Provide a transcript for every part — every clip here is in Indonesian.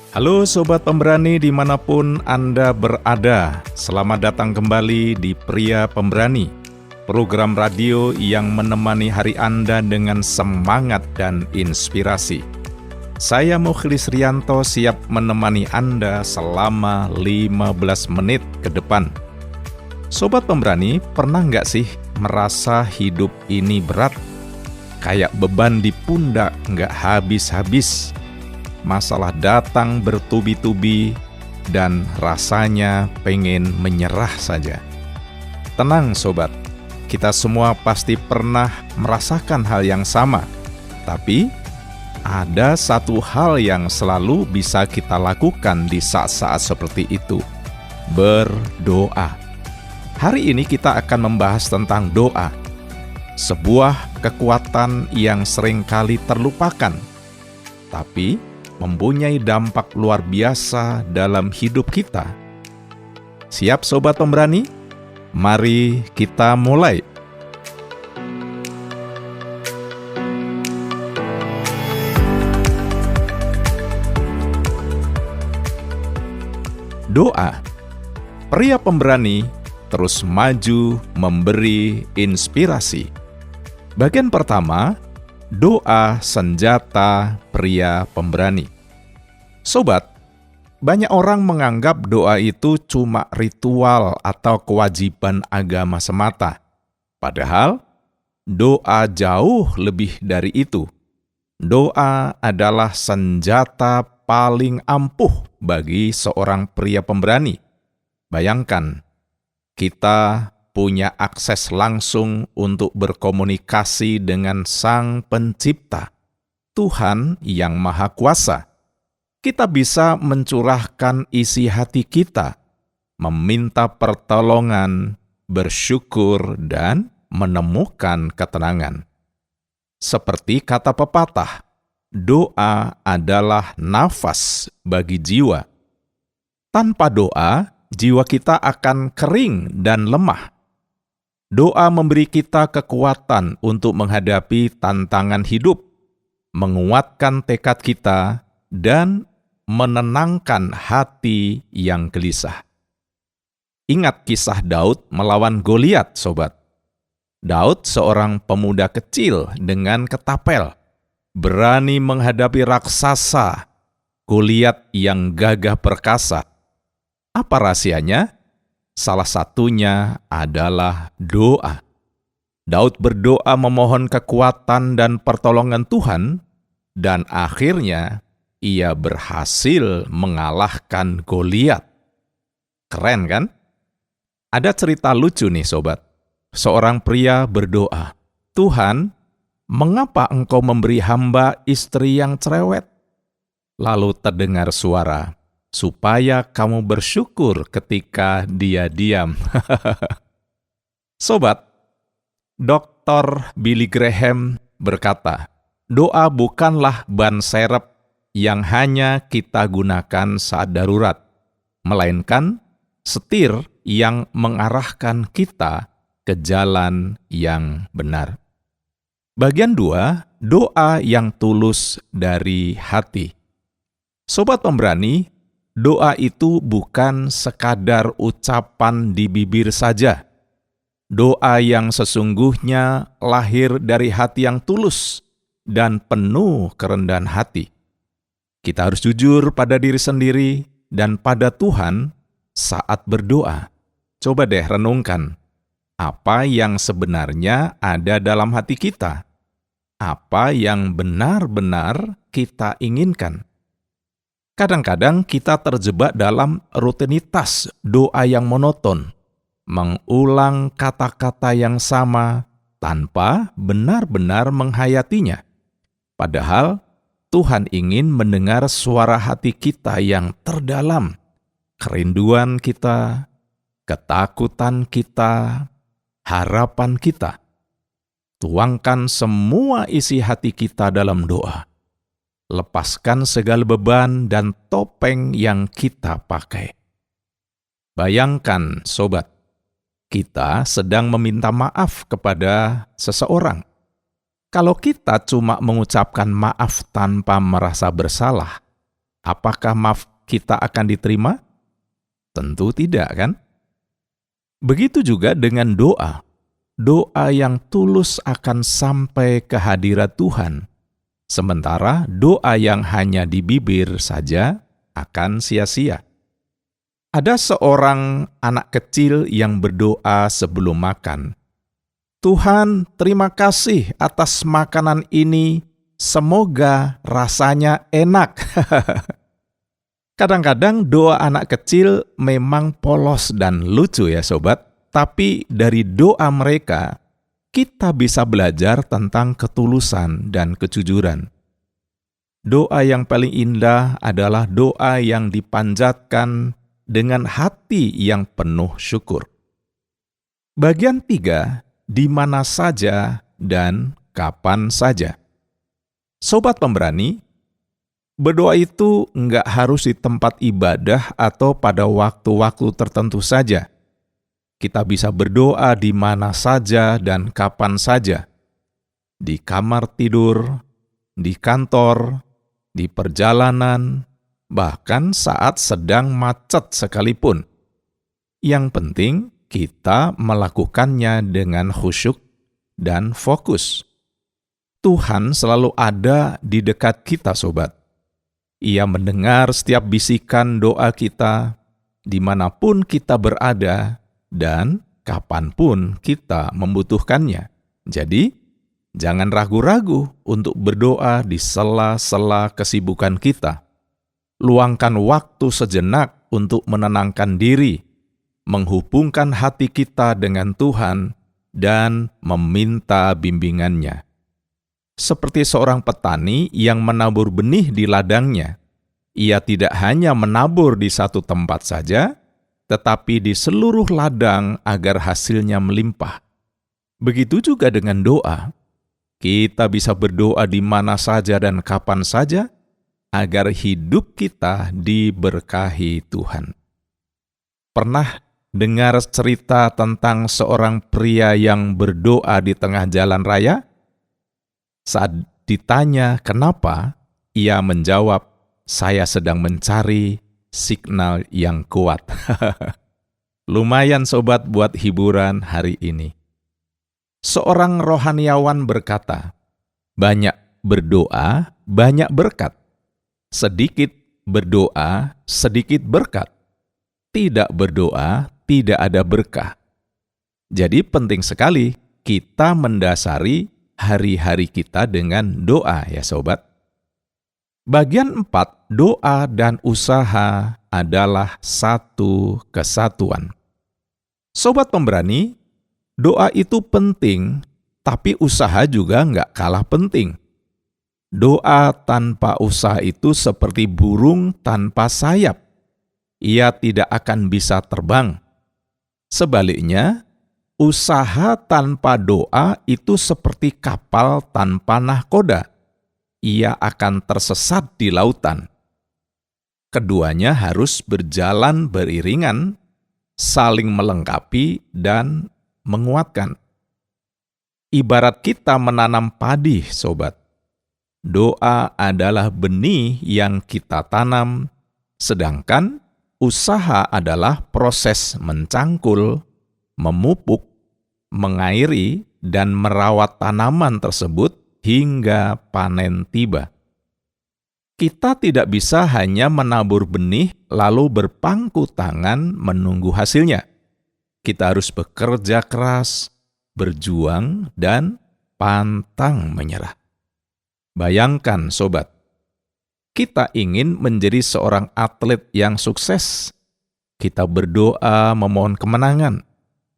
Halo Sobat Pemberani dimanapun Anda berada, selamat datang kembali di Pria Pemberani, program radio yang menemani hari Anda dengan semangat dan inspirasi. Saya Mukhlis Rianto siap menemani Anda selama 15 menit ke depan. Sobat Pemberani, pernah nggak sih merasa hidup ini berat? Kayak beban di pundak nggak habis-habis. Masalah datang bertubi-tubi dan rasanya pengen menyerah saja. Tenang sobat, kita semua pasti pernah merasakan hal yang sama. Tapi ada satu hal yang selalu bisa kita lakukan di saat-saat seperti itu, berdoa. Hari ini kita akan membahas tentang doa, sebuah kekuatan yang seringkali terlupakan, tapi mempunyai dampak luar biasa dalam hidup kita. Siap Sobat Pemberani? Mari kita mulai. Doa. Pria pemberani terus maju memberi inspirasi. Bagian pertama, doa senjata pria pemberani. Sobat, banyak orang menganggap doa itu cuma ritual atau kewajiban agama semata. Padahal, doa jauh lebih dari itu. Doa adalah senjata paling ampuh bagi seorang pria pemberani. Bayangkan, kita punya akses langsung untuk berkomunikasi dengan Sang Pencipta, Tuhan yang Maha Kuasa. Kita bisa mencurahkan isi hati kita, meminta pertolongan, bersyukur, dan menemukan ketenangan. Seperti kata pepatah, doa adalah nafas bagi jiwa. Tanpa doa, jiwa kita akan kering dan lemah. Doa memberi kita kekuatan untuk menghadapi tantangan hidup, menguatkan tekad kita, dan menenangkan hati yang gelisah. Ingat kisah Daud melawan Goliat, sobat. Daud seorang pemuda kecil dengan ketapel, berani menghadapi raksasa, Goliat yang gagah perkasa. Apa rahasianya? Salah satunya adalah doa. Daud berdoa memohon kekuatan dan pertolongan Tuhan, dan akhirnya ia berhasil mengalahkan Goliat. Keren kan? Ada cerita lucu nih sobat. Seorang pria berdoa, "Tuhan, mengapa engkau memberi hamba istri yang cerewet?" Lalu terdengar suara, "Supaya kamu bersyukur ketika dia diam." Sobat, Dr. Billy Graham berkata, doa bukanlah ban serep yang hanya kita gunakan saat darurat, melainkan setir yang mengarahkan kita ke jalan yang benar. Bagian 2, doa yang tulus dari hati. Sobat Pemberani, doa itu bukan sekadar ucapan di bibir saja. Doa yang sesungguhnya lahir dari hati yang tulus dan penuh kerendahan hati. Kita harus jujur pada diri sendiri dan pada Tuhan saat berdoa. Coba deh renungkan, apa yang sebenarnya ada dalam hati kita? Apa yang benar-benar kita inginkan? Kadang-kadang kita terjebak dalam rutinitas doa yang monoton, mengulang kata-kata yang sama tanpa benar-benar menghayatinya. Padahal Tuhan ingin mendengar suara hati kita yang terdalam, kerinduan kita, ketakutan kita, harapan kita. Tuangkan semua isi hati kita dalam doa. Lepaskan segala beban dan topeng yang kita pakai. Bayangkan, sobat, kita sedang meminta maaf kepada seseorang. Kalau kita cuma mengucapkan maaf tanpa merasa bersalah, Apakah maaf kita akan diterima? Tentu tidak, kan? Begitu juga dengan doa. Doa yang tulus akan sampai ke hadirat Tuhan, sementara doa yang hanya di bibir saja akan sia-sia. Ada seorang anak kecil yang berdoa sebelum makan. Tuhan, terima kasih atas makanan ini, semoga rasanya enak. Kadang-kadang doa anak kecil memang polos dan lucu ya sobat, tapi dari doa mereka, kita bisa belajar tentang ketulusan dan kejujuran. Doa yang paling indah adalah doa yang dipanjatkan dengan hati yang penuh syukur. Bagian 3, di mana saja dan kapan saja. Sobat pemberani, berdoa itu nggak harus di tempat ibadah atau pada waktu-waktu tertentu saja. Kita bisa berdoa di mana saja dan kapan saja. Di kamar tidur, di kantor, di perjalanan, bahkan saat sedang macet sekalipun. Yang penting kita melakukannya dengan khusyuk dan fokus. Tuhan selalu ada di dekat kita, sobat. Ia mendengar setiap bisikan doa kita, dimanapun kita berada, dan kapanpun kita membutuhkannya. Jadi, jangan ragu-ragu untuk berdoa di sela-sela kesibukan kita. Luangkan waktu sejenak untuk menenangkan diri, menghubungkan hati kita dengan Tuhan, dan meminta bimbingannya. Seperti seorang petani yang menabur benih di ladangnya, ia tidak hanya menabur di satu tempat saja, tetapi di seluruh ladang agar hasilnya melimpah. Begitu juga dengan doa. Kita bisa berdoa di mana saja dan kapan saja, agar hidup kita diberkahi Tuhan. Pernah dengar cerita tentang seorang pria yang berdoa di tengah jalan raya? Saat ditanya kenapa, ia menjawab, "Saya sedang mencari signal yang kuat." Lumayan sobat buat hiburan hari ini. Seorang rohaniawan berkata, "Banyak berdoa, banyak berkat. Sedikit berdoa, sedikit berkat. Tidak berdoa, tidak ada berkah." Jadi penting sekali kita mendasari hari-hari kita dengan doa ya sobat. Bagian 4, doa dan usaha adalah satu kesatuan. Sobat pemberani, doa itu penting, tapi usaha juga nggak kalah penting. Doa tanpa usaha itu seperti burung tanpa sayap. Ia tidak akan bisa terbang. Sebaliknya, usaha tanpa doa itu seperti kapal tanpa nahkoda. Ia akan tersesat di lautan. Keduanya harus berjalan beriringan, saling melengkapi dan menguatkan. Ibarat kita menanam padi, sobat. Doa adalah benih yang kita tanam, sedangkan usaha adalah proses mencangkul, memupuk, mengairi, dan merawat tanaman tersebut hingga panen tiba. Kita tidak bisa hanya menabur benih lalu berpangku tangan menunggu hasilnya. Kita harus bekerja keras, berjuang, dan pantang menyerah. Bayangkan, sobat, kita ingin menjadi seorang atlet yang sukses. Kita berdoa memohon kemenangan,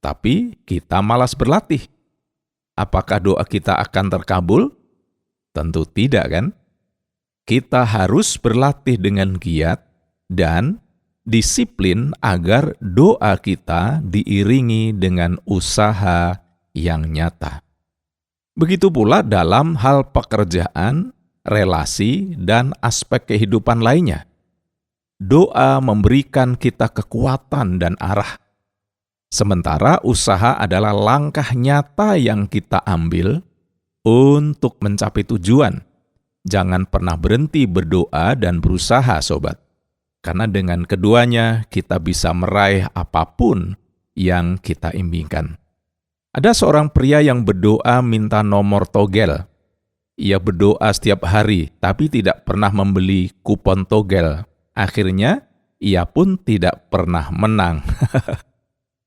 tapi kita malas berlatih. Apakah doa kita akan terkabul? Tentu tidak, kan? Kita harus berlatih dengan giat dan disiplin agar doa kita diiringi dengan usaha yang nyata. Begitu pula dalam hal pekerjaan, relasi, dan aspek kehidupan lainnya. Doa memberikan kita kekuatan dan arah. Sementara usaha adalah langkah nyata yang kita ambil untuk mencapai tujuan. jangan pernah berhenti berdoa dan berusaha, sobat. Karena dengan keduanya kita bisa meraih apapun yang kita impikan. Ada seorang pria yang berdoa minta nomor togel. Ia berdoa setiap hari, tapi tidak pernah membeli kupon togel. Akhirnya, ia pun tidak pernah menang.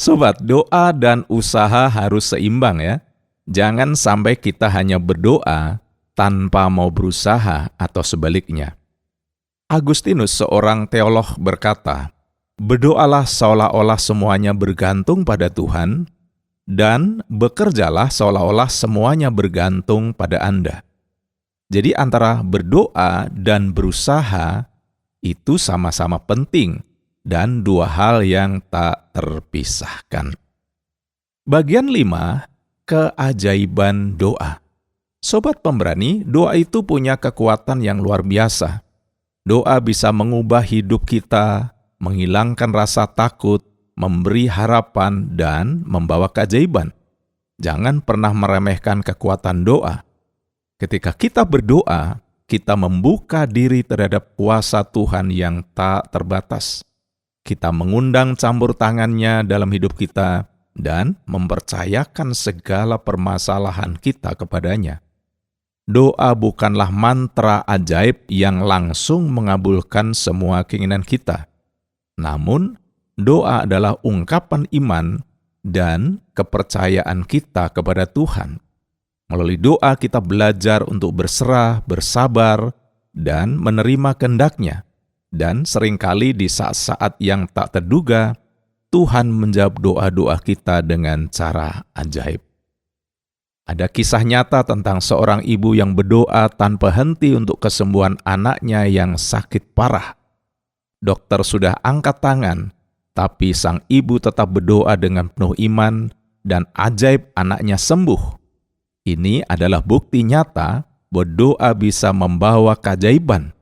Sobat, doa dan usaha harus seimbang ya. Jangan sampai kita hanya berdoa tanpa mau berusaha atau sebaliknya. Agustinus, seorang teolog, berkata, "Berdoalah seolah-olah semuanya bergantung pada Tuhan, dan bekerjalah seolah-olah semuanya bergantung pada Anda." Jadi antara berdoa dan berusaha itu sama-sama penting dan dua hal yang tak terpisahkan. Bagian 5, keajaiban doa. Sobat pemberani, doa itu punya kekuatan yang luar biasa. Doa bisa mengubah hidup kita, menghilangkan rasa takut, memberi harapan, dan membawa keajaiban. Jangan pernah meremehkan kekuatan doa. Ketika kita berdoa, kita membuka diri terhadap kuasa Tuhan yang tak terbatas. Kita mengundang campur tangannya dalam hidup kita dan mempercayakan segala permasalahan kita kepadanya. Doa bukanlah mantra ajaib yang langsung mengabulkan semua keinginan kita. Namun, doa adalah ungkapan iman dan kepercayaan kita kepada Tuhan. Melalui doa kita belajar untuk berserah, bersabar, dan menerima kehendak-Nya. Dan seringkali di saat-saat yang tak terduga, Tuhan menjawab doa-doa kita dengan cara ajaib. Ada kisah nyata tentang seorang ibu yang berdoa tanpa henti untuk kesembuhan anaknya yang sakit parah. Dokter sudah angkat tangan, tapi sang ibu tetap berdoa dengan penuh iman dan ajaib anaknya sembuh. Ini adalah bukti nyata bahwa doa bisa membawa keajaiban.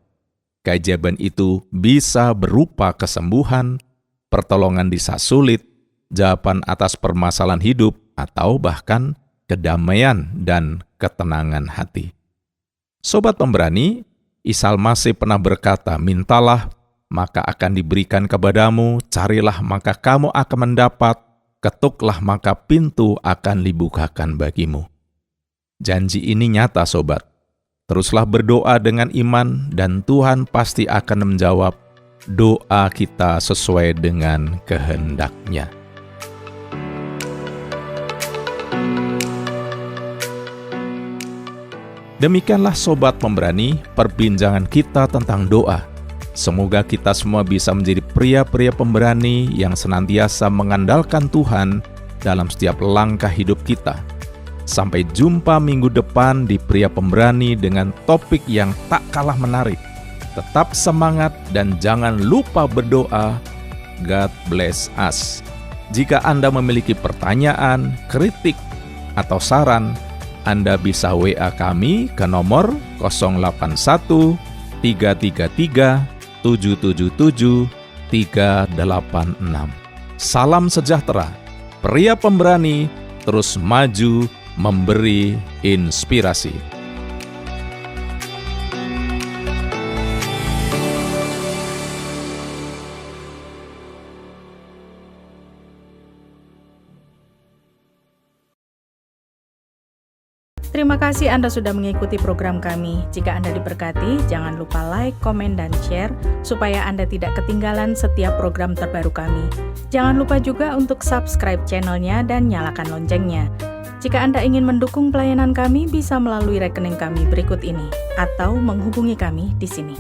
Keajaiban itu bisa berupa kesembuhan, pertolongan di saat sulit, jawaban atas permasalahan hidup, atau bahkan kedamaian dan ketenangan hati. Sobat pemberani, Isa Al-Masih pernah berkata, "Mintalah, maka akan diberikan kepadamu, carilah, maka kamu akan mendapat, ketuklah, maka pintu akan dibukakan bagimu." Janji ini nyata, sobat. Teruslah berdoa dengan iman, dan Tuhan pasti akan menjawab doa kita sesuai dengan kehendak-Nya. Demikianlah sobat pemberani, perbincangan kita tentang doa. Semoga kita semua bisa menjadi pria-pria pemberani yang senantiasa mengandalkan Tuhan dalam setiap langkah hidup kita. Sampai jumpa minggu depan di Pria Pemberani dengan topik yang tak kalah menarik. Tetap semangat dan jangan lupa berdoa. God bless us. Jika Anda memiliki pertanyaan, kritik, atau saran, Anda bisa WA kami ke nomor 081 333 777 386. Salam sejahtera. Pria Pemberani terus maju memberi inspirasi. Terima kasih Anda sudah mengikuti program kami. Jika Anda diberkati, jangan lupa like, komen, dan share supaya Anda tidak ketinggalan setiap program terbaru kami. Jangan lupa juga untuk subscribe channelnya dan nyalakan loncengnya. Jika Anda ingin mendukung pelayanan kami, bisa melalui rekening kami berikut ini atau menghubungi kami di sini.